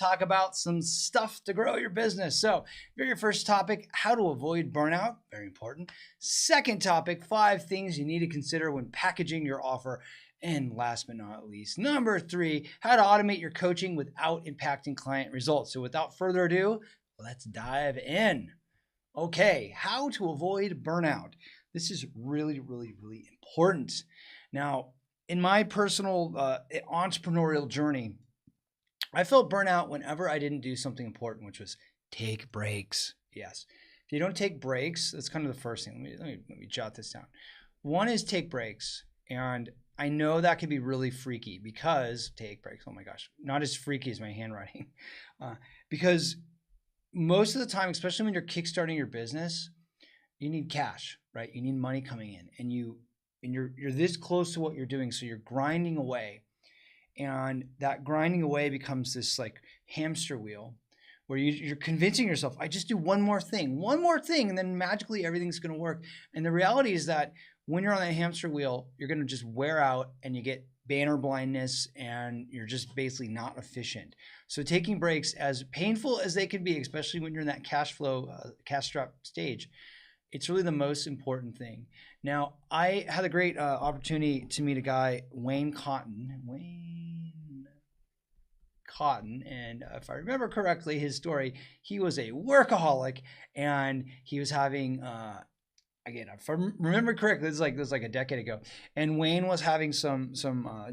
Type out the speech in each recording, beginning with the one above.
talk about some stuff to grow your business. So, very first topic, how to avoid burnout, very important. Second topic, 5 things you need to consider when packaging your offer. And last but not least, number 3, how to automate your coaching without impacting client results. So, without further ado, let's dive in. Okay, how to avoid burnout. This is really, really, really important. Now, in my personal entrepreneurial journey, I felt burnout whenever I didn't do something important, which was take breaks. Yes. If you don't take breaks, that's kind of the first thing. Let me jot this down. One is take breaks. And I know that can be really freaky because take breaks. Oh my gosh, not as freaky as my handwriting. Because most of the time, especially when you're kickstarting your business, you need cash, right? You need money coming in, and you're this close to what you're doing, so you're grinding away, and that grinding away becomes this like hamster wheel where you're convincing yourself, I just do one more thing, and then magically everything's going to work. And the reality is that when you're on that hamster wheel, you're going to just wear out and you get banner blindness and you're just basically not efficient. So taking breaks, as painful as they can be, especially when you're in that cash strap stage, it's really the most important thing. Now, I had a great opportunity to meet a guy, Wayne Cotton. And if I remember correctly, his story, he was a workaholic, and he was having, again, if I remember correctly, this was like a decade ago, and Wayne was having some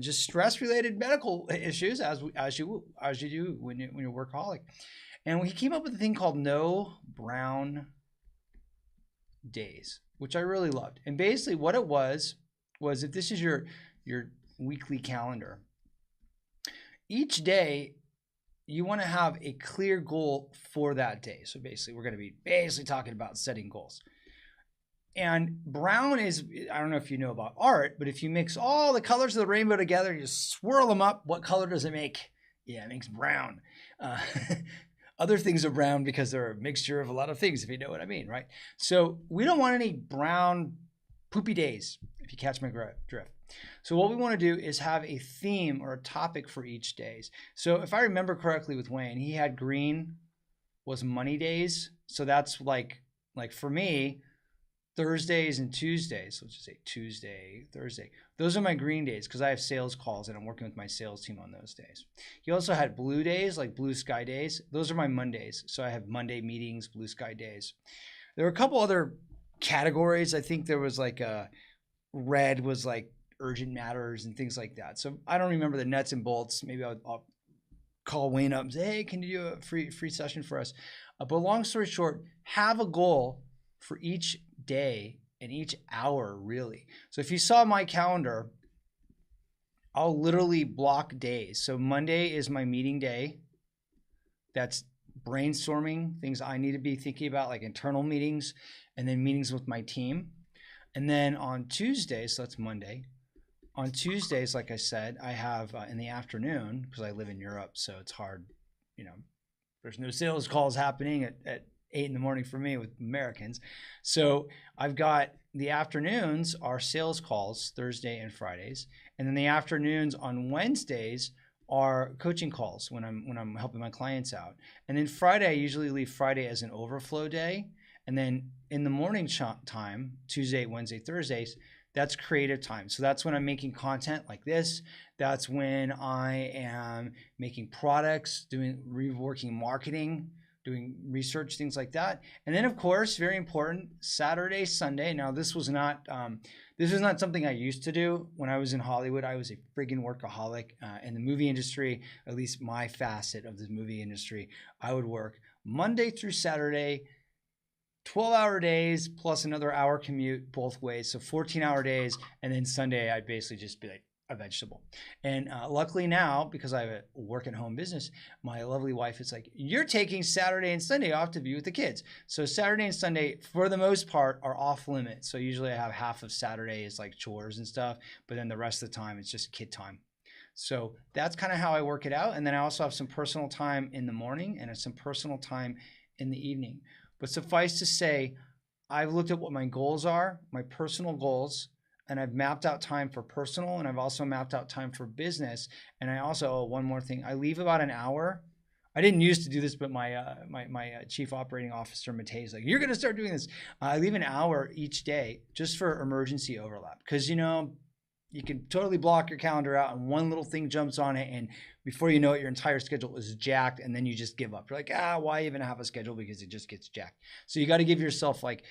just stress-related medical issues, as you do when you're workaholic, and he came up with a thing called No Brown Days, which I really loved. And basically, what it was if this is your weekly calendar, each day you want to have a clear goal for that day. So basically, we're going to be talking about setting goals. And brown is, I don't know if you know about art, but if you mix all the colors of the rainbow together, you swirl them up, what color does it make? Yeah, it makes brown. Other things are brown because they're a mixture of a lot of things, if you know what I mean, right? So we don't want any brown poopy days, if you catch my drift. So what we want to do is have a theme or a topic for each day. So if I remember correctly with Wayne, he had green was money days. So that's like for me, Thursdays and Tuesdays, let's just say Tuesday, Thursday. Those are my green days because I have sales calls and I'm working with my sales team on those days. He also had blue days, like blue sky days. Those are my Mondays. So I have Monday meetings, blue sky days. There were a couple other categories. I think there was like red was like urgent matters and things like that. So I don't remember the nuts and bolts. Maybe I'll call Wayne up and say, hey, can you do a free session for us? But long story short, have a goal for each day and each hour, really. So if you saw my calendar, I'll literally block days. So Monday is my meeting day. That's brainstorming things I need to be thinking about, like internal meetings, and then meetings with my team. And then on Tuesdays, so that's Monday. On Tuesdays, like I said, I have in the afternoon, because I live in Europe, so it's hard, there's no sales calls happening at 8 in the morning for me with Americans. So I've got the afternoons are sales calls, Thursday and Fridays. And then the afternoons on Wednesdays are coaching calls when I'm helping my clients out. And then Friday, I usually leave Friday as an overflow day. And then in the morning time, Tuesday, Wednesday, Thursdays, that's creative time. So that's when I'm making content like this. That's when I am making products, reworking marketing, doing research, things like that. And then, of course, very important, Saturday, Sunday. Now, this was not something I used to do when I was in Hollywood. I was a friggin' workaholic in the movie industry, at least my facet of the movie industry. I would work Monday through Saturday, 12-hour days plus another hour commute both ways. So 14-hour days. And then Sunday, I'd basically just be like a vegetable. And luckily now, because I have a work at home business, my lovely wife is like, you're taking Saturday and Sunday off to be with the kids. So Saturday and Sunday, for the most part, are off limits. So usually I have half of Saturday is like chores and stuff, but then the rest of the time, it's just kid time. So that's kind of how I work it out. And then I also have some personal time in the morning and some personal time in the evening. But suffice to say, I've looked at what my goals are, my personal goals, and I've mapped out time for personal, and I've also mapped out time for business. And I also, one more thing, I leave about an hour. I didn't used to do this, but my chief operating officer, Matei, is like, you're going to start doing this. I leave an hour each day just for emergency overlap. Because, you know, you can totally block your calendar out and one little thing jumps on it. And before you know it, your entire schedule is jacked. And then you just give up. You're like, why even have a schedule? Because it just gets jacked. So you got to give yourself like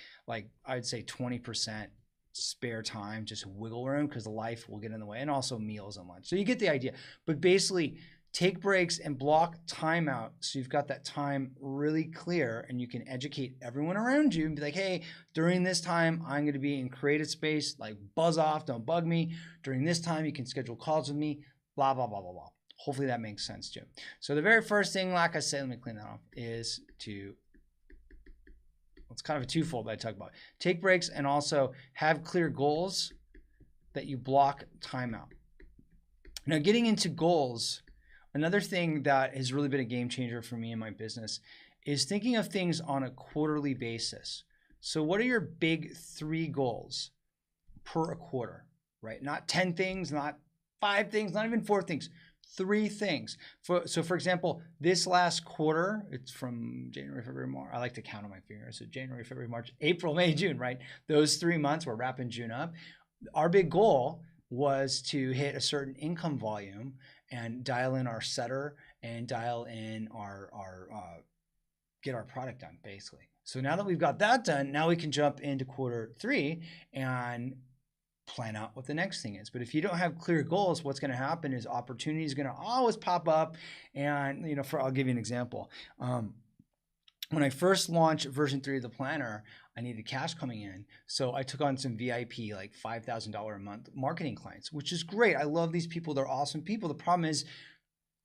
I'd say 20% spare time, just wiggle room, because life will get in the way, and also meals and lunch. So you get the idea. But basically, take breaks and block time out so you've got that time really clear, and you can educate everyone around you and be like, hey, during this time, I'm going to be in creative space, like buzz off, don't bug me. During this time, you can schedule calls with me, blah, blah, blah, blah, blah. Hopefully that makes sense too. So the very first thing, like I said, let me clean that off, is to, it's kind of a twofold that I talk about. Take breaks and also have clear goals that you block time out. Now, getting into goals, another thing that has really been a game changer for me in my business is thinking of things on a quarterly basis. So what are your big 3 goals per a quarter, right? Not 10 things, not 5 things, not even 4 things. 3 things. So for example, this last quarter, it's from January, February, March. I like to count on my fingers. So January, February, March, April, May, June, right? Those 3 months, we're wrapping June up. Our big goal was to hit a certain income volume and dial in our setter and dial in our get our product done, basically. So now that we've got that done, now we can jump into quarter 3 and plan out what the next thing is. But if you don't have clear goals, what's going to happen is opportunity is going to always pop up. And, you know, I'll give you an example. When I first launched version 3 of the planner, I needed cash coming in. So I took on some VIP, like $5,000 a month marketing clients, which is great. I love these people. They're awesome people. The problem is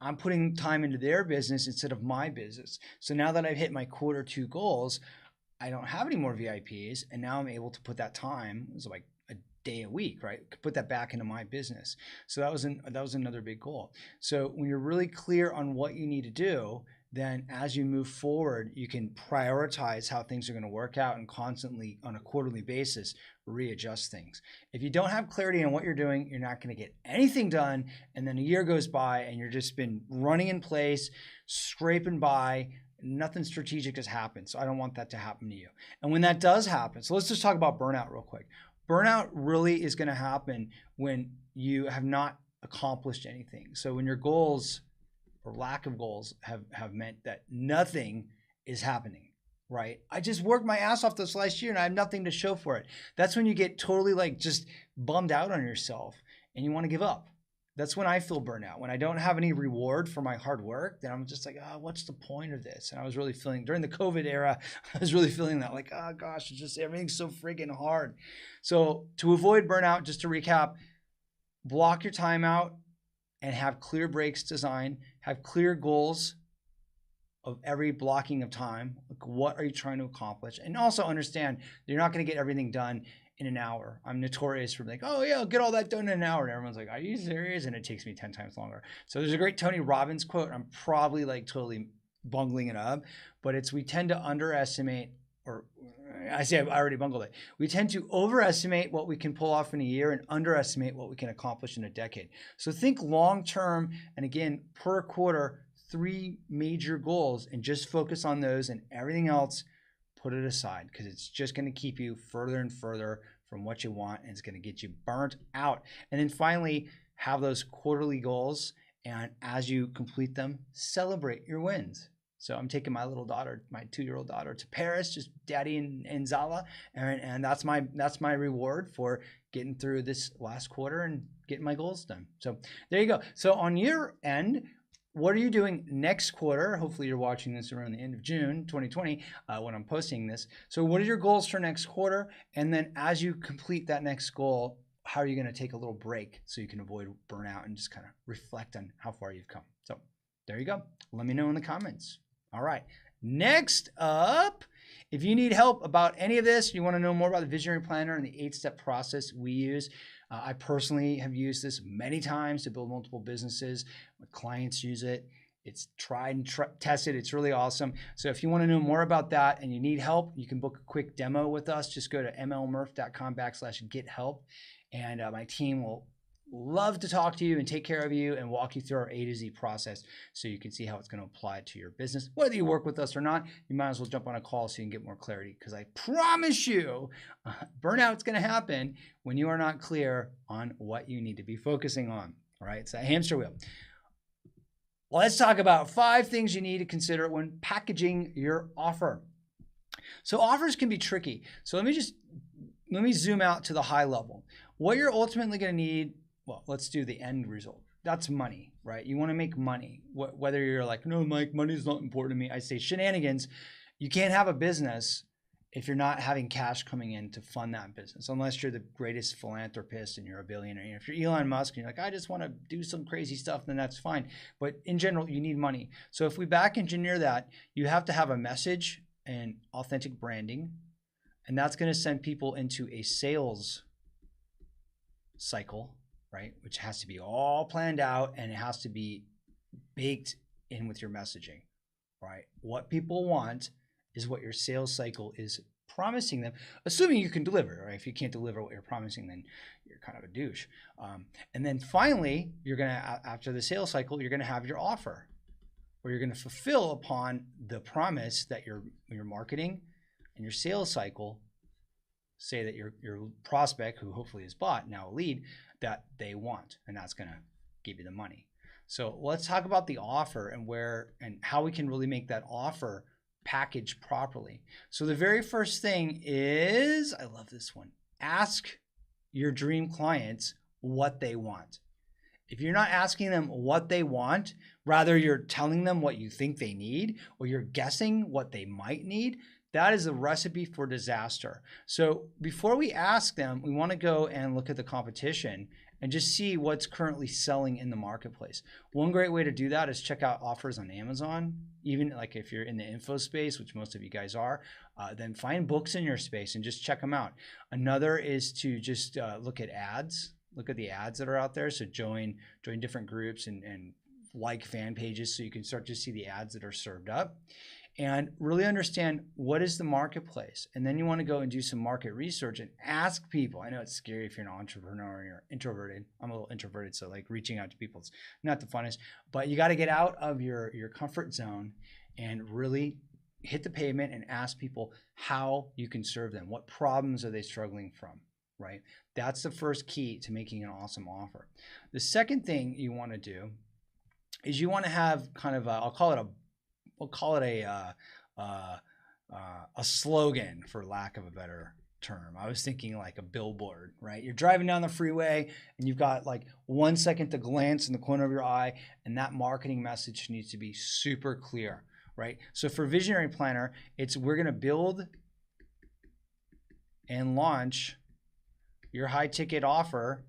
I'm putting time into their business instead of my business. So now that I've hit my quarter 2 goals, I don't have any more VIPs. And now I'm able to put that time, it was like a day a week, right? Put that back into my business. So that was another big goal. So when you're really clear on what you need to do, then as you move forward, you can prioritize how things are going to work out and constantly on a quarterly basis readjust things. If you don't have clarity on what you're doing, you're not going to get anything done. And then a year goes by and you're just been running in place, scraping by, nothing strategic has happened. So I don't want that to happen to you. And when that does happen, so let's just talk about burnout real quick. Burnout really is going to happen when you have not accomplished anything. So when your goals or lack of goals have meant that nothing is happening, right? I just worked my ass off this last year and I have nothing to show for it. That's when you get totally like just bummed out on yourself and you want to give up. That's when I feel burnout. When I don't have any reward for my hard work, then I'm just like, what's the point of this? And I was really feeling, during the COVID era, I was really feeling that like, oh gosh, it's just everything's so freaking hard. So to avoid burnout, just to recap, block your time out and have clear breaks designed, have clear goals of every blocking of time. Like, what are you trying to accomplish? And also understand you're not going to get everything done in an hour. I'm notorious for like, oh yeah, I'll get all that done in an hour. And everyone's like, are you serious? And it takes me 10 times longer. So there's a great Tony Robbins quote. I'm probably like totally bungling it up, but it's, we tend to underestimate, or I say I already bungled it. We tend to overestimate what we can pull off in a year and underestimate what we can accomplish in a decade. So think long-term, and again, per quarter, 3 major goals, and just focus on those, and everything else, put it aside, because it's just going to keep you further and further from what you want, and it's going to get you burnt out. And then finally, have those quarterly goals, and as you complete them, celebrate your wins. So I'm taking my little daughter, my 2-year-old daughter, to Paris, just daddy and Zala, and that's my reward for getting through this last quarter and getting my goals done. So there you go. So on your end, what are you doing next quarter? Hopefully you're watching this around the end of June 2020 when I'm posting this. So what are your goals for next quarter? And then as you complete that next goal, how are you going to take a little break so you can avoid burnout and just kind of reflect on how far you've come? So there you go. Let me know in the comments. All right. Next up, if you need help about any of this, you want to know more about the Visionary Planner and the 8-step process we use. I personally have used this many times to build multiple businesses. My clients use it. It's tried and tested. It's really awesome. So if you want to know more about that and you need help, you can book a quick demo with us. Just go to mlmurph.com/get help. And my team will love to talk to you and take care of you and walk you through our A to Z process so you can see how it's going to apply to your business. Whether you work with us or not, you might as well jump on a call so you can get more clarity, because I promise you, burnout's going to happen when you are not clear on what you need to be focusing on. All right, it's that hamster wheel. Let's talk about 5 things you need to consider when packaging your offer. So offers can be tricky. So let me zoom out to the high level. What you're ultimately going to need, well, let's do the end result. That's money, right? You want to make money. Whether you're like, no, Mike, money is not important to me. I say shenanigans. You can't have a business if you're not having cash coming in to fund that business, unless you're the greatest philanthropist and you're a billionaire. If you're Elon Musk and you're like, I just want to do some crazy stuff, then that's fine. But in general, you need money. So if we back engineer that, you have to have a message and authentic branding, and that's going to send people into a sales cycle, right? Which has to be all planned out, and it has to be baked in with your messaging, right? What people want is what your sales cycle is promising them, assuming you can deliver, right? If you can't deliver what you're promising, then you're kind of a douche. And then finally, you're going to, after the sales cycle, you're going to have your offer, where you're going to fulfill upon the promise that your marketing and your sales cycle say that your prospect, who hopefully is bought, now a lead, that they want, and that's going to give you the money. So let's talk about the offer and where and how we can really make that offer packaged properly. So the very first thing is, I love this one, ask your dream clients what they want. If you're not asking them what they want, rather you're telling them what you think they need, or you're guessing what they might need, that is a recipe for disaster. So before we ask them, we want to go and look at the competition and just see what's currently selling in the marketplace. One great way to do that is check out offers on Amazon. Even like if you're in the info space, which most of you guys are, then find books in your space and just check them out. Another is to just look at ads. Look at the ads that are out there. So join different groups and like fan pages so you can start to see the ads that are served up. And really understand what is the marketplace. And then you want to go and do some market research and ask people. I know it's scary if you're an entrepreneur and you're introverted. I'm a little introverted, so like reaching out to people is not the funnest. But you got to get out of your comfort zone and really hit the pavement and ask people how you can serve them. What problems are they struggling from, right? That's the first key to making an awesome offer. The second thing you want to do is you want to have kind of we'll call it a slogan, for lack of a better term. I was thinking like a billboard, right? You're driving down the freeway and you've got like 1 second to glance in the corner of your eye, and that marketing message needs to be super clear, right? So for Visionary Planner, we're going to build and launch your high ticket offer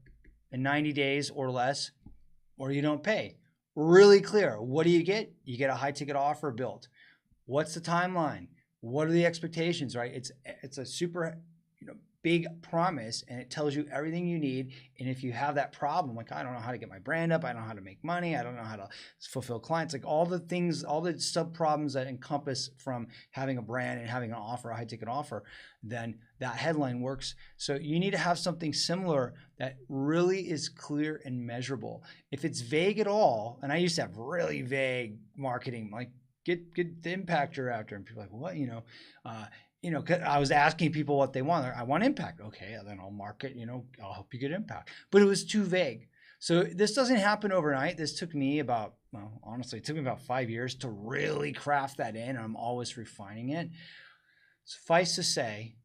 in 90 days or less, or you don't pay. Really clear. What do you get? You get a high ticket offer built. What's the timeline? What are the expectations, right? It's a super big promise, and it tells you everything you need. And if you have that problem, like I don't know how to get my brand up, I don't know how to make money, I don't know how to fulfill clients, like all the things, all the sub problems that encompass from having a brand and having an offer, a high ticket offer, then that headline works. So you need to have something similar that really is clear and measurable. If it's vague at all, and I used to have really vague marketing, like get the impact you're after, and people are like, what, I was asking people what they want. I want impact. Okay, then I'll market, I'll help you get impact. But it was too vague. So this doesn't happen overnight. This took me honestly, it took me about 5 years to really craft that in. I'm always refining it. Suffice to say,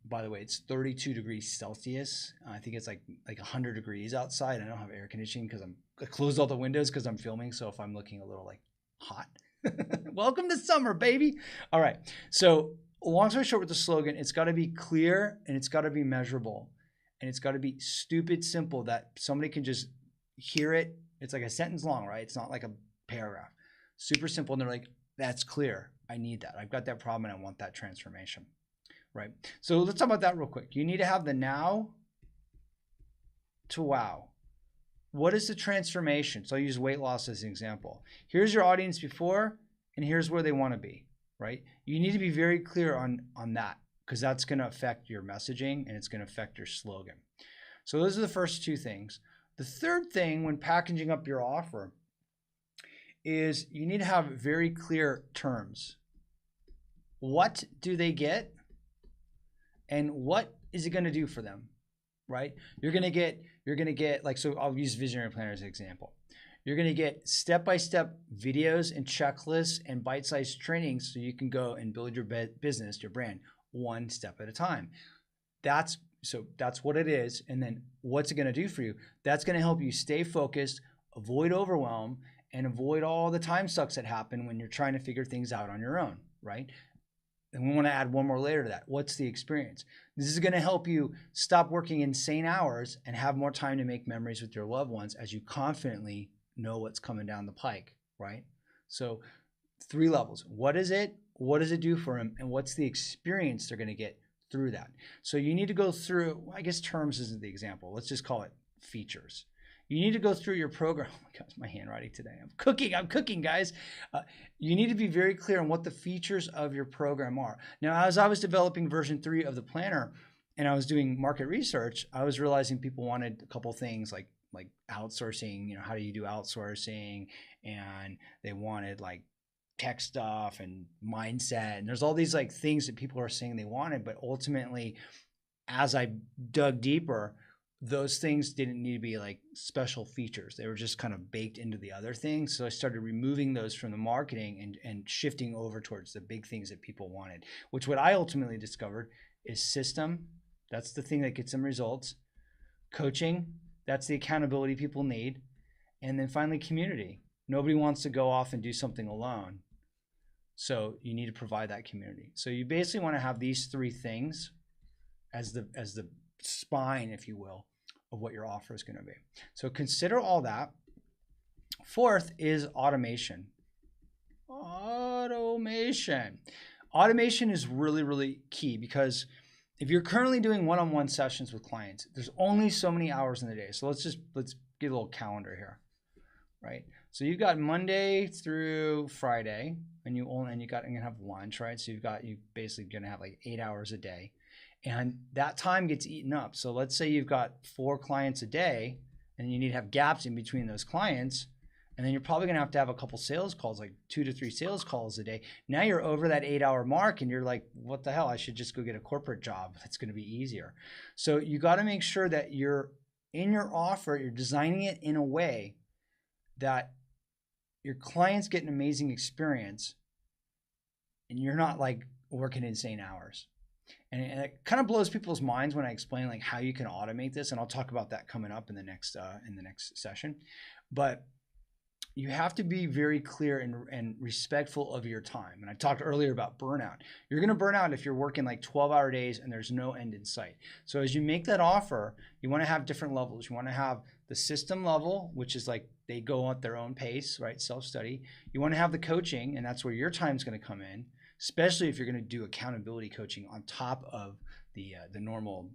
by the way, it's 32 degrees Celsius. I think it's like 100 degrees outside. I don't have air conditioning because I closed all the windows because I'm filming. So if I'm looking a little like hot, welcome to summer, baby. All right. So long story short with the slogan, it's got to be clear and it's got to be measurable, and it's got to be stupid simple that somebody can just hear it. It's like a sentence long, right? It's not like a paragraph. Super simple. And they're like, that's clear. I need that. I've got that problem and I want that transformation, right? So let's talk about that real quick. You need to have the now to wow. What is the transformation? So I'll use weight loss as an example. Here's your audience before, and here's where they want to be. Right? You need to be very clear on that, because that's going to affect your messaging and it's going to affect your slogan. So those are the first two things. The third thing when packaging up your offer is you need to have very clear terms. What do they get? And what is it going to do for them? Right? You're going to get like, so I'll use Visionary Planner as an example. You're going to get step-by-step videos and checklists and bite-sized trainings so you can go and build your business, your brand, one step at a time. That's what it is. And then what's it going to do for you? That's going to help you stay focused, avoid overwhelm, and avoid all the time sucks that happen when you're trying to figure things out on your own, right? And we want to add one more layer to that. What's the experience? This is going to help you stop working insane hours and have more time to make memories with your loved ones as you confidently know what's coming down the pike, right? So 3 levels. What is it? What does it do for them? And what's the experience they're going to get through that? So you need to go through, I guess terms isn't the example. Let's just call it features. You need to go through your program. Oh my gosh, my handwriting today. I'm cooking, guys. You need to be very clear on what the features of your program are. Now, as I was developing version 3 of the planner and I was doing market research, I was realizing people wanted a couple things like outsourcing, how do you do outsourcing? And they wanted like tech stuff and mindset. And there's all these like things that people are saying they wanted, but ultimately, as I dug deeper, those things didn't need to be like special features. They were just kind of baked into the other things. So I started removing those from the marketing and shifting over towards the big things that people wanted, which what I ultimately discovered is system. That's the thing that gets them results. Coaching, that's the accountability people need. And then finally, community. Nobody wants to go off and do something alone. So you need to provide that community. So you basically want to have these 3 things as the spine, if you will, of what your offer is going to be. So consider all that. 4th is automation. Automation is really, really key because if you're currently doing one-on-one sessions with clients, there's only so many hours in the day. So let's get a little calendar here, right? So you've got Monday through Friday, and you're gonna have lunch, right? So you're basically gonna have like 8 hours a day. And that time gets eaten up. So let's say you've got 4 clients a day and you need to have gaps in between those clients. And then you're probably going to have a couple sales calls, like 2 to 3 sales calls a day. Now you're over that 8-hour mark and you're like, what the hell? I should just go get a corporate job. That's going to be easier. So you got to make sure that you're in your offer, you're designing it in a way that your clients get an amazing experience and you're not like working insane hours. And it kind of blows people's minds when I explain like how you can automate this, and I'll talk about that coming up in the next session. But you have to be very clear and respectful of your time. And I talked earlier about burnout. You're going to burn out if you're working like 12-hour days and there's no end in sight. So as you make that offer, you want to have different levels. You want to have the system level, which is like they go at their own pace, right? Self-study. You want to have the coaching, and that's where your time is going to come in, especially if you're going to do accountability coaching on top of the normal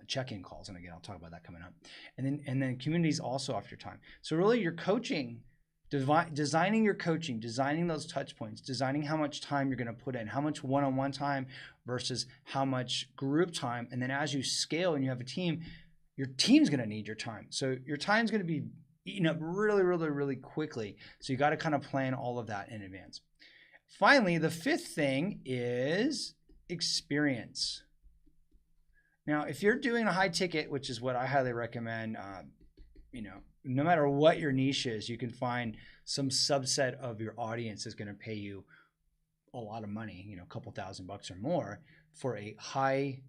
check-in calls. And again, I'll talk about that coming up. And then community is also off your time. So really your coaching, designing your coaching, designing those touch points, designing how much time you're going to put in, how much one-on-one time versus how much group time. And then as you scale and you have a team, your team's going to need your time. So your time's going to be eaten up really, really, really quickly. So you got to kind of plan all of that in advance. Finally, the 5th thing is experience. Now, if you're doing a high ticket, which is what I highly recommend, no matter what your niche is, you can find some subset of your audience is going to pay you a lot of money, a couple $1,000 or more for a high,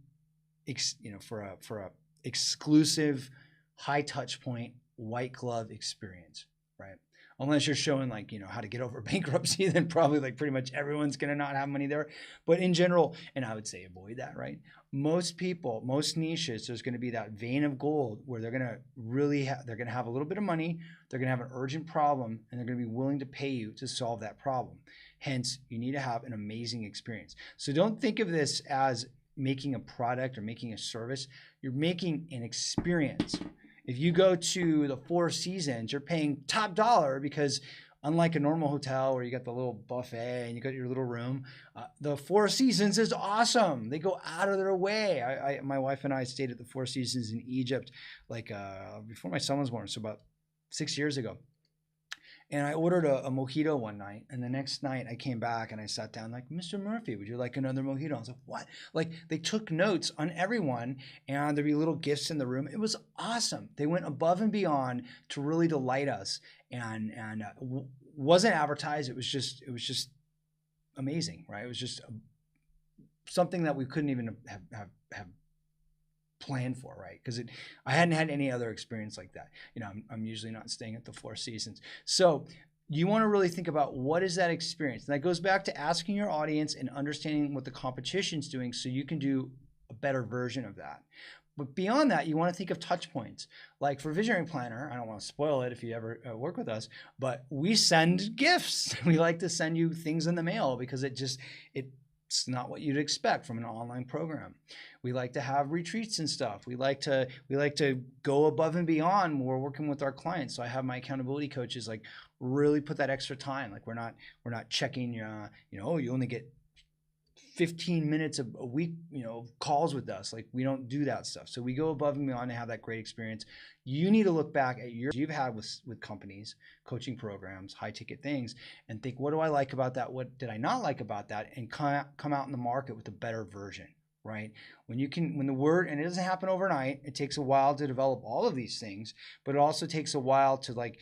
for a exclusive, high touch point, white glove experience, right? Unless you're showing like, how to get over bankruptcy, then probably like pretty much everyone's going to not have money there. But in general, and I would say avoid that, right? Most people, most niches, there's going to be that vein of gold where they're going to really they're going to have a little bit of money, they're going to have an urgent problem, and they're going to be willing to pay you to solve that problem. Hence, you need to have an amazing experience. So don't think of this as making a product or making a service. You're making an experience. If you go to the Four Seasons, you're paying top dollar because unlike a normal hotel where you got the little buffet and you got your little room, the Four Seasons is awesome. They go out of their way. My wife and I stayed at the Four Seasons in Egypt, like before my son was born, so about 6 years ago. And I ordered a mojito one night, and the next night I came back and I sat down like, Mr. Murphy, would you like another mojito? I was like, what? Like, they took notes on everyone, and there'd be little gifts in the room. It was awesome. They went above and beyond to really delight us, and wasn't advertised. It was just amazing, right? It was just something that we couldn't even have plan for, right? Because I hadn't had any other experience like that. I'm usually not staying at the Four Seasons. So you want to really think about what is that experience. And that goes back to asking your audience and understanding what the competition's doing so you can do a better version of that. But beyond that, you want to think of touch points. Like for Visionary Planner, I don't want to spoil it if you ever work with us, but we send gifts. We like to send you things in the mail because it's not what you'd expect from an online program. We like to have retreats and stuff. We like to go above and beyond when we're working with our clients. So I have my accountability coaches like really put that extra time. Like we're not checking you only get 15 minutes a week, calls with us. Like we don't do that stuff. So we go above and beyond to have that great experience. You need to look back at you've had with companies, coaching programs, high ticket things, and think, what do I like about that? What did I not like about that? And come out in the market with a better version, right? And it doesn't happen overnight. It takes a while to develop all of these things, but it also takes a while to like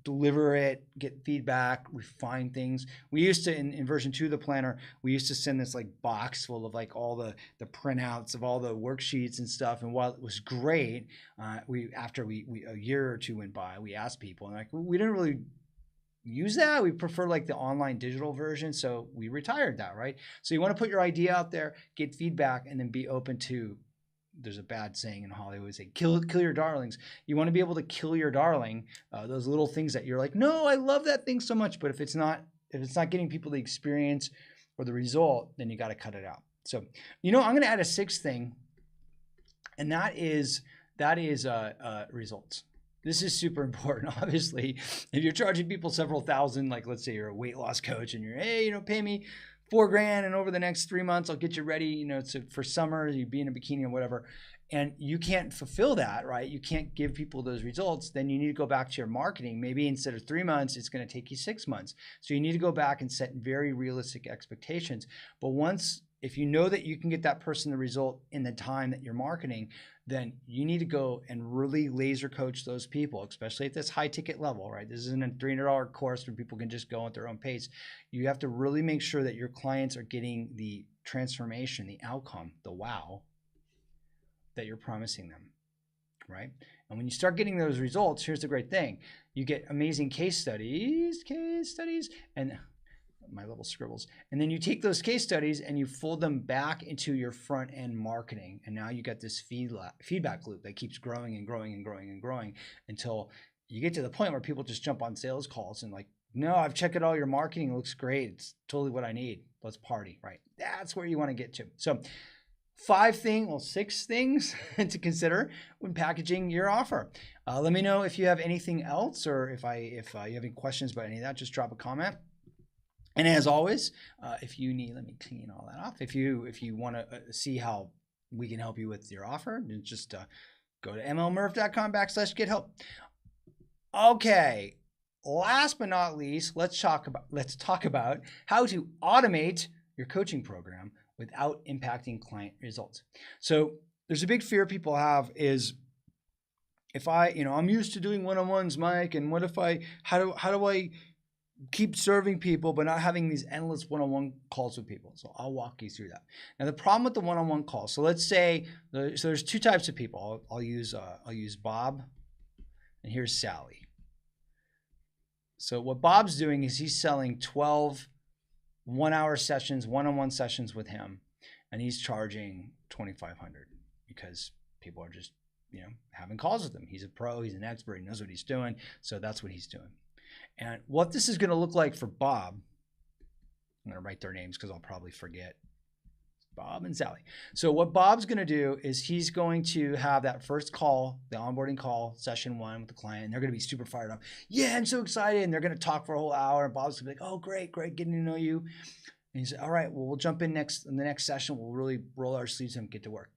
deliver it, get feedback, refine things. We used to, in version 2 of the planner, we used to send this like box full of like all the printouts of all the worksheets and stuff. And while it was great, after a year or two went by, we asked people and like, we didn't really use that. We prefer like the online digital version. So we retired that, right? So you want to put your idea out there, get feedback, and then be open to, there's a bad saying in Hollywood, say kill your darlings. You want to be able to kill your darling, those little things that you're like, no, I love that thing so much, but if it's not getting people the experience or the result, then you got to cut it out. So, I'm going to add a sixth thing, and that is results. This is super important. Obviously, if you're charging people several thousand, like let's say you're a weight loss coach and you're, hey, pay me $4,000 and over the next 3 months I'll get you ready, for summer, you be in a bikini or whatever, and you can't fulfill that, right? You can't give people those results. Then you need to go back to your marketing. Maybe instead of 3 months, it's going to take you 6 months. So you need to go back and set very realistic expectations. But if you know that you can get that person the result in the time that you're marketing, then you need to go and really laser coach those people, especially at this high ticket level, right? This isn't a $300 course where people can just go at their own pace. You have to really make sure that your clients are getting the transformation, the outcome, the wow that you're promising them, right? And when you start getting those results, here's the great thing. You get amazing case studies, and my little scribbles. And then you take those case studies and you fold them back into your front end marketing. And now you got this feedback loop that keeps growing and growing and growing and growing until you get to the point where people just jump on sales calls and like, no, I've checked out all your marketing. It looks great. It's totally what I need. Let's party, right? That's where you want to get to. So 6 things to consider when packaging your offer. Let me know if you have anything else, or if you have any questions about any of that, just drop a comment. And as always, if you need, let me clean all that off. If you want to see how we can help you with your offer, then just go to mlmurph.com/get help. Okay. Last but not least, let's talk about how to automate your coaching program without impacting client results. So there's a big fear people have is, if I'm used to doing one-on-ones, Mike, and what if how do I keep serving people but not having these endless one-on-one calls with people? So I'll walk you through that. Now the problem with the one-on-one call, so let's say there's 2 types of people. I'll use Bob, and here's Sally. So what Bob's doing is he's selling 12 1-hour sessions, one-on-one sessions with him, and he's charging $2,500 because people are just having calls with him. He's a pro, he's an expert, he knows what he's doing, so that's what he's doing. And what this is going to look like for Bob, I'm going to write their names because I'll probably forget. Bob and Sally. So what Bob's going to do is he's going to have that first call, the onboarding call, session 1 with the client. And they're going to be super fired up. Yeah, I'm so excited. And they're going to talk for a whole hour. And Bob's going to be like, oh, great, getting to know you. And he said, all right, well, we'll jump in the next session. We'll really roll our sleeves and get to work.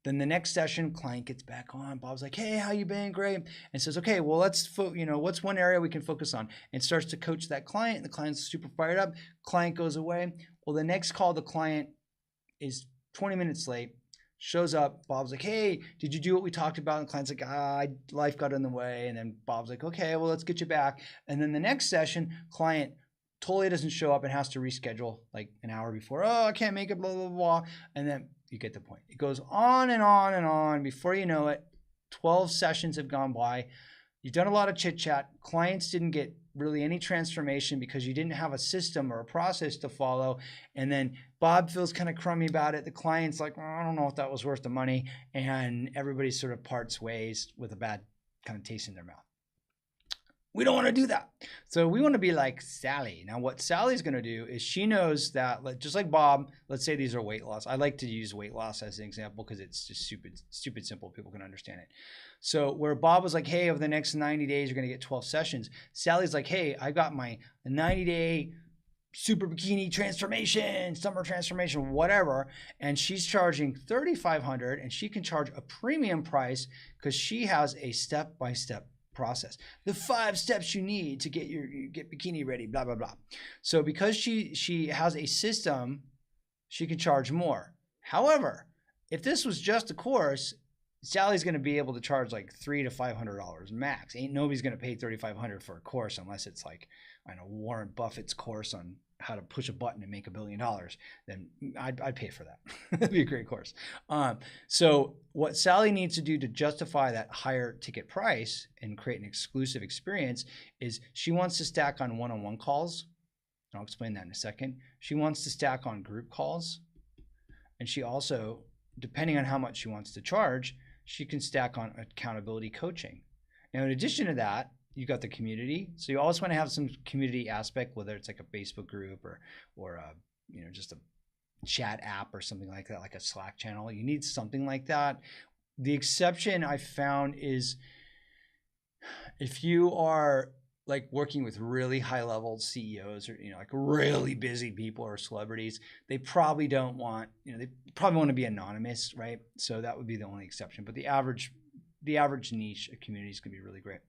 Then the next session, client gets back on. Bob's like, hey, how you been? Great. And says, okay, well, let's, what's one area we can focus on? And starts to coach that client. And the client's super fired up. Client goes away. Well, the next call, the client is 20 minutes late, shows up. Bob's like, hey, did you do what we talked about? And the client's like, life got in the way. And then Bob's like, okay, well, let's get you back. And then the next session, client totally doesn't show up and has to reschedule like an hour before. Oh, I can't make it, blah, blah, blah. And then you get the point. It goes on and on and on. Before you know it, 12 sessions have gone by. You've done a lot of chit chat. Clients didn't get really any transformation because you didn't have a system or a process to follow. And then Bob feels kind of crummy about it. The client's like, I don't know if that was worth the money. And everybody sort of parts ways with a bad kind of taste in their mouth. We don't want to do that. So we want to be like Sally. Now what Sally's going to do is she knows that, just like Bob, let's say these are weight loss. I like to use weight loss as an example because it's just stupid simple. People can understand it. So where Bob was like, hey, over the next 90 days, you're going to get 12 sessions. Sally's like, hey, I got my 90-day super bikini transformation, summer transformation, whatever. And she's charging $3,500 and she can charge a premium price because she has a step-by-step process, the 5 steps you need to get bikini ready, blah, blah, blah. So because she has a system, she can charge more. However, if this was just a course, Sally's going to be able to charge like $300 to $500 max. Nobody's going to pay $3,500 for a course unless it's like, I know, Warren Buffett's course on how to push a button and make $1 billion. Then I'd pay for that. That'd be a great course. So what Sally needs to do to justify that higher ticket price and create an exclusive experience is she wants to stack on one-on-one calls. I'll explain that in a second. She wants to stack on group calls. And she also, depending on how much she wants to charge, she can stack on accountability coaching. Now, in addition to that, you got the community. So you always want to have some community aspect, whether it's like a Facebook group or just a chat app or something like that, like a Slack channel. You need something like that. The exception I found is if you are like working with really high level CEOs or, like really busy people or celebrities, they probably don't want, they probably want to be anonymous, right? So that would be the only exception. But the average niche of communities can be really great.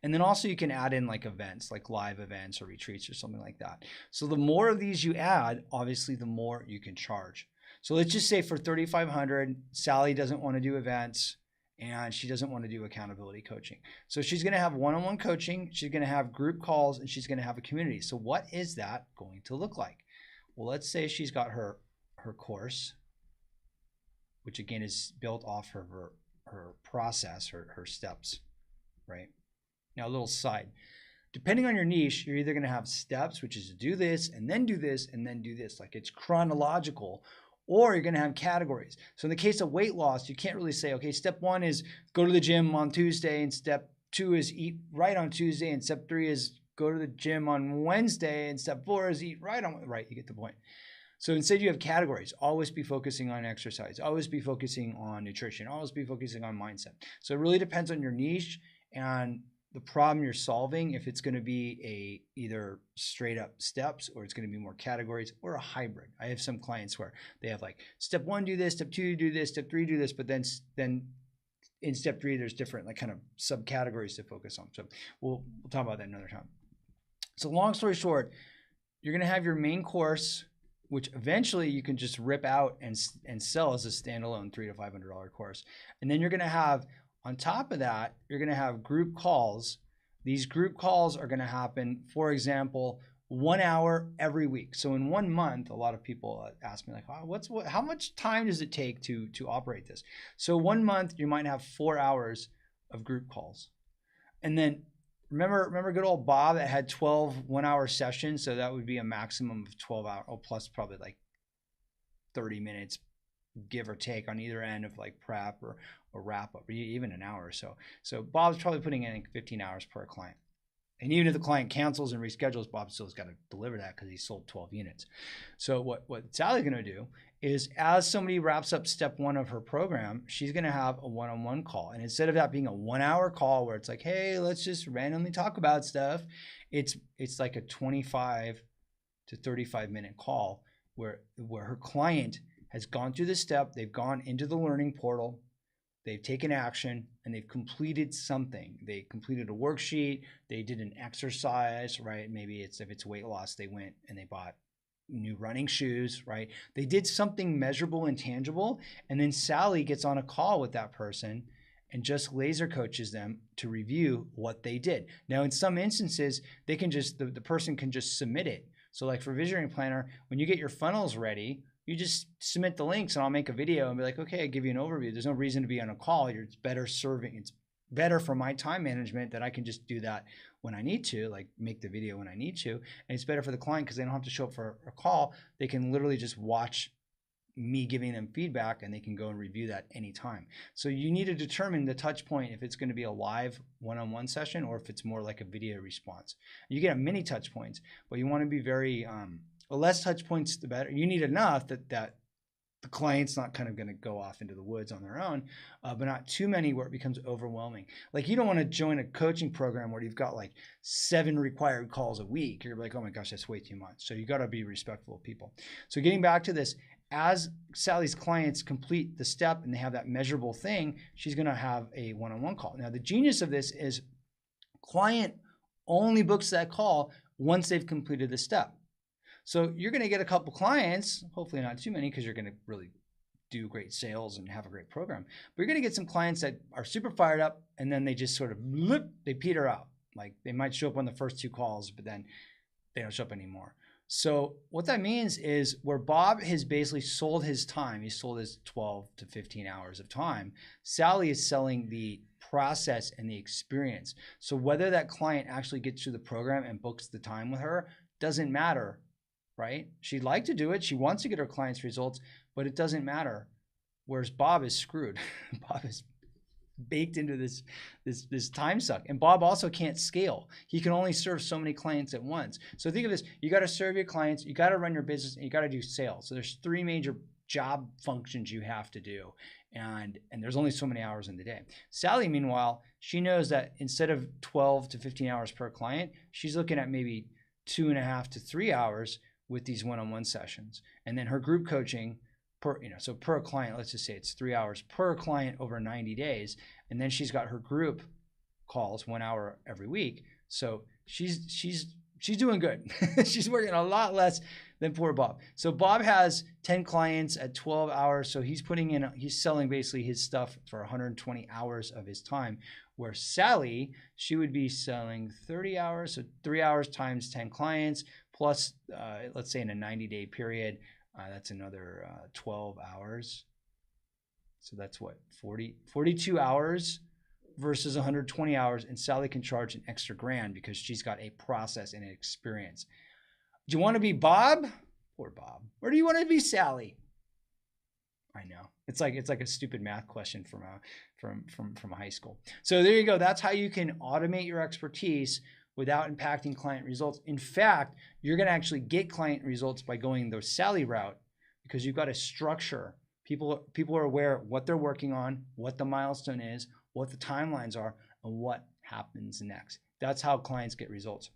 And then also you can add in like events, like live events or retreats or something like that. So the more of these you add, obviously the more you can charge. So let's just say for $3,500, Sally doesn't want to do events and she doesn't want to do accountability coaching. So she's going to have one-on-one coaching, she's going to have group calls, and she's going to have a community. So what is that going to look like? Well, let's say she's got her course, which again is built off of her process, her steps, right? Now, a little side. Depending on your niche, you're either going to have steps, which is to do this and then do this and then do this. Like it's chronological, or you're going to have categories. So in the case of weight loss, you can't really say, okay, step 1 is go to the gym on Tuesday, and step 2 is eat right on Tuesday, and step 3 is go to the gym on Wednesday, and step 4 is eat right. You get the point. So instead you have categories. Always be focusing on exercise. Always be focusing on nutrition. Always be focusing on mindset. So it really depends on your niche and the problem you're solving, if it's going to be either straight up steps or it's going to be more categories or a hybrid. I have some clients where they have like step 1 do this, step 2 do this, step 3 do this, but then in step 3 there's different like kind of subcategories to focus on. So we'll talk about that another time. So long story short, you're going to have your main course, which eventually you can just rip out and sell as a standalone $300 to $500 course. And then you're going to have, on top of that, you're going to have group calls. These group calls are going to happen, for example, 1 hour every week. So in 1 month, a lot of people ask me like, oh, how much time does it take to operate this? So 1 month, you might have 4 hours of group calls. And then remember good old Bob that had 12 1-hour sessions. So that would be a maximum of 12 hours, plus probably like 30 minutes, give or take, on either end of like prep or wrap up, or even an hour or so. So Bob's probably putting in 15 hours per client. And even if the client cancels and reschedules, Bob still's got to deliver that because he sold 12 units. So what Sally's going to do is, as somebody wraps up step 1 of her program, she's going to have a one-on-one call. And instead of that being a 1-hour call where it's like, hey, let's just randomly talk about stuff, it's like a 25 to 35-minute call where her client has gone through the step, they've gone into the learning portal, they've taken action, and they've completed something. They completed a worksheet, they did an exercise, right? Maybe if it's weight loss, they went and they bought new running shoes, right? They did something measurable and tangible, and then Sally gets on a call with that person and just laser coaches them to review what they did. Now, in some instances, they can just, the person can just submit it. So like for Visionary Planner, when you get your funnels ready, you just submit the links and I'll make a video and be like, okay, I give you an overview. There's no reason to be on a call. It's better for my time management that I can just do that when I need to, like make the video when I need to. And it's better for the client because they don't have to show up for a call. They can literally just watch me giving them feedback and they can go and review that anytime. So you need to determine the touch point, if it's going to be a live one-on-one session or if it's more like a video response. You get many touch points, but you want to be very, the less touch points, the better. You need enough that the client's not kind of going to go off into the woods on their own, but not too many where it becomes overwhelming. Like you don't want to join a coaching program where you've got like 7 required calls a week. You're like, oh my gosh, that's way too much. So you got to be respectful of people. So getting back to this, as Sally's clients complete the step and they have that measurable thing, she's going to have a one-on-one call. Now, the genius of this is client only books that call once they've completed the step. So you're going to get a couple clients, hopefully not too many because you're going to really do great sales and have a great program. But you're going to get some clients that are super fired up and then they just sort of, they peter out. Like they might show up on the first 2 calls, but then they don't show up anymore. So what that means is where Bob has basically sold his time, he sold his 12 to 15 hours of time, Sally is selling the process and the experience. So whether that client actually gets through the program and books the time with her doesn't matter, right? She'd like to do it. She wants to get her clients results, but it doesn't matter. Whereas Bob is screwed. Bob is baked into this time suck. And Bob also can't scale. He can only serve so many clients at once. So think of this, you got to serve your clients, you got to run your business, and you got to do sales. So there's 3 major job functions you have to do. And there's only so many hours in the day. Sally, meanwhile, she knows that instead of 12 to 15 hours per client, she's looking at maybe 2.5 to 3 hours with these one-on-one sessions. And then her group coaching per client, let's just say it's 3 hours per client over 90 days. And then she's got her group calls 1 hour every week. So she's doing good. She's working a lot less than poor Bob. So Bob has 10 clients at 12 hours. So he's selling basically his stuff for 120 hours of his time, where Sally, she would be selling 30 hours. So 3 hours times 10 clients plus, let's say in a 90-day period, that's another 12 hours. So that's what, 42 hours versus 120 hours. And Sally can charge an extra $1,000 because she's got a process and an experience. Do you want to be Bob? Poor Bob. Or do you want to be Sally? I know. It's like a stupid math question from high school. So there you go. That's how you can automate your expertise without impacting client results. In fact, you're going to actually get client results by going the Sally route because you've got a structure. People are aware what they're working on, what the milestone is, what the timelines are, and what happens next. That's how clients get results.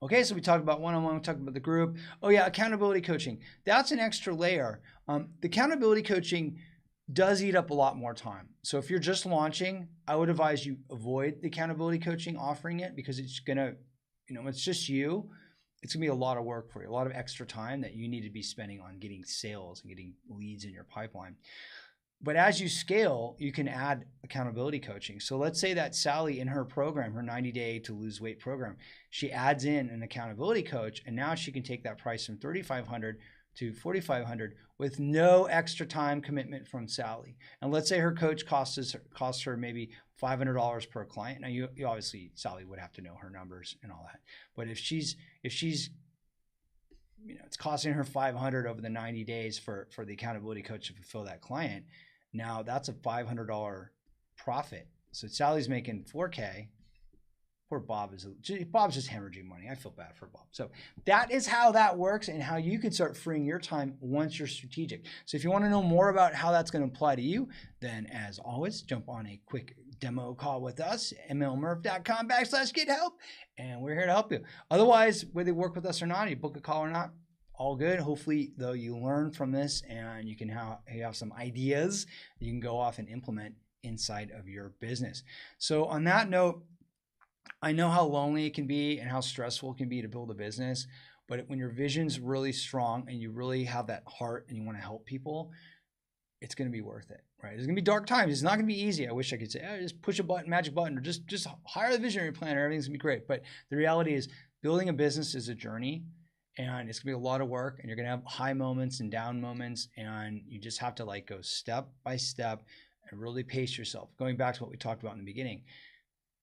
Okay, so we talked about one-on-one, we talked about the group. Oh yeah, accountability coaching. That's an extra layer. The accountability coaching does eat up a lot more time. So if you're just launching, I would advise you avoid the accountability coaching, offering it, because it's gonna, it's just you. It's gonna be a lot of work for you, a lot of extra time that you need to be spending on getting sales and getting leads in your pipeline. But as you scale, you can add accountability coaching. So let's say that Sally in her program, her 90-day to lose weight program, she adds in an accountability coach, and now she can take that price from $3,500 to $4,500 with no extra time commitment from Sally. And let's say her coach costs her maybe $500 per client. Now you obviously, Sally would have to know her numbers and all that. But if she's it's costing her $500 over the 90 days for the accountability coach to fulfill that client, now that's a $500 profit. So Sally's making $4K Poor Bob Bob's just hemorrhaging money. I feel bad for Bob. So that is how that works and how you can start freeing your time once you're strategic. So if you want to know more about how that's going to apply to you, then as always, jump on a quick demo call with us, mlmurph.com/get help, and we're here to help you. Otherwise, whether you work with us or not, you book a call or not, all good. Hopefully, though, you learn from this and you can have some ideas you can go off and implement inside of your business. So on that note, I know how lonely it can be and how stressful it can be to build a business, but when your vision's really strong and you really have that heart and you want to help people, it's going to be worth it, right? There's going to be dark times. It's not going to be easy. I wish I could say, just push a button, magic button, or just hire the visionary planner. Everything's going to be great. But the reality is building a business is a journey, and it's going to be a lot of work, and you're going to have high moments and down moments, and you just have to like go step by step and really pace yourself. Going back to what we talked about in the beginning,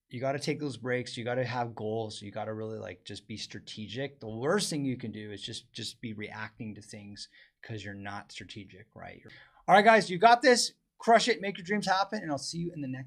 you got to take those breaks. You got to have goals. You got to really like just be strategic. The worst thing you can do is just be reacting to things because you're not strategic, right? All right, guys, you got this. Crush it. Make your dreams happen. And I'll see you in the next